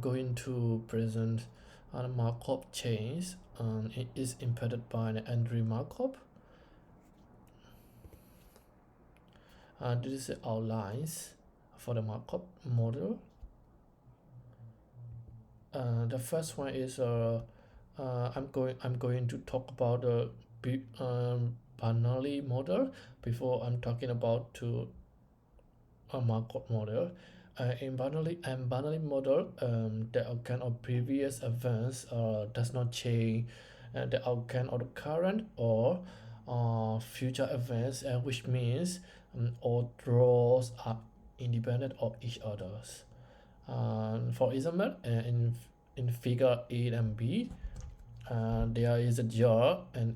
Going to present a Markov chains. It is impacted by the Andrew Markov. This is the outlines for the Markov model. The first one is I'm going to talk about the Bernoulli model before I'm talking about a Markov model. In Bernoulli model, the outcome of previous events does not change the outcome of the current or future events, which means all draws are independent of each others. For example, in figure A and B, there is a jar, and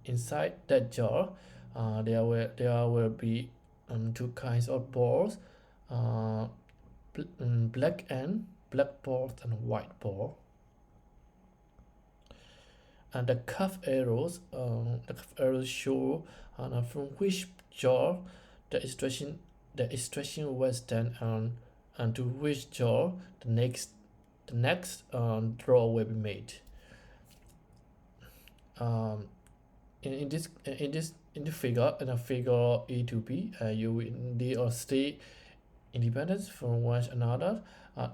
inside that jar, there will be two kinds of balls, black balls and white ball. And the curved arrows show from which jar the extraction was done, and to which jar the next draw will be made. In the figure A to B, they are stay independent from one another.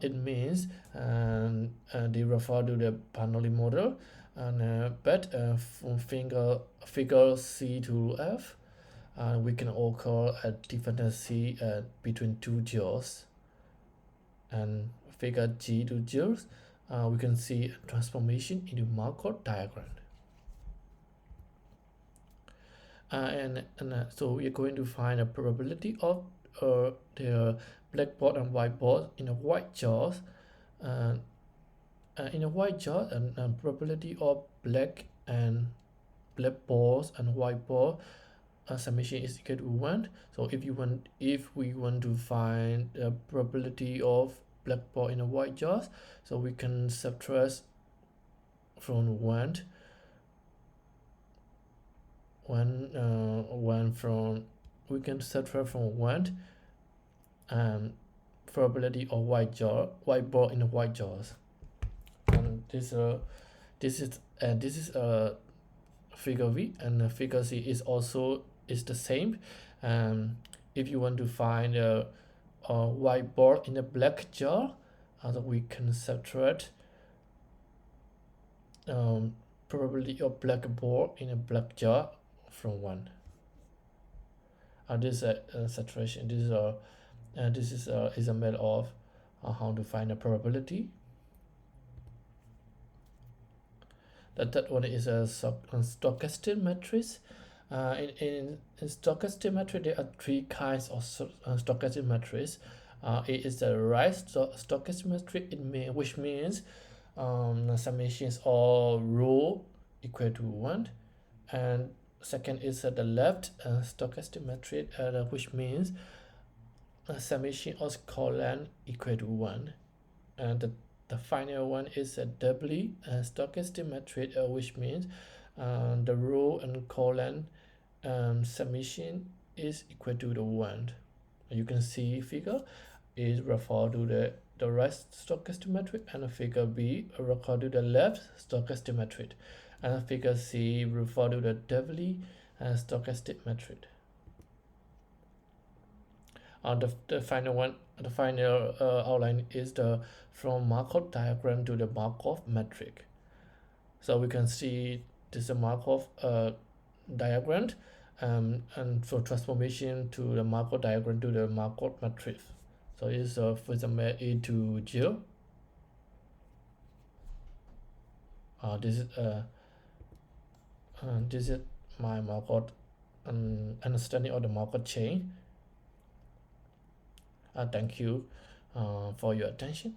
It means they refer to the Bernoulli model, but from figure C to F, we can occur a dependency between two jars. And figure G to jars, we can see a transformation into Markov diagram. So we are going to find a probability of the black ball and white ball in a white jars. In a white jar, and probability of black balls and white ball summation is equal to 1. So if we want to find the probability of black ball in a white jar, so we can subtract from 1 from we can subtract from 1 probability of white ball in a white jars. And this is figure V, and figure C is the same. If you want to find a white ball in a black jar, so we can subtract probability of black ball in a black jar from 1. This is saturation. This is example of how to find a probability. The third one is a stochastic matrix. In stochastic matrix, there are three kinds of stochastic matrix. It is the right stochastic matrix, which means summations of row equal to 1, and second is the left stochastic matrix, which means summation of column equal to 1, and the final one is a doubly stochastic matrix, which means the row and column summation is equal to the 1. You can see figure is refer to the right stochastic matrix, and figure B refer to the left stochastic matrix, and figure C refer to the doubly stochastic matrix. The final outline is from Markov diagram to the Markov matrix. So we can see this is a Markov diagram, and for transformation to the Markov diagram to the Markov matrix. So it's for example A to 0. This is my Markov understanding of the Markov chain. Thank you for your attention.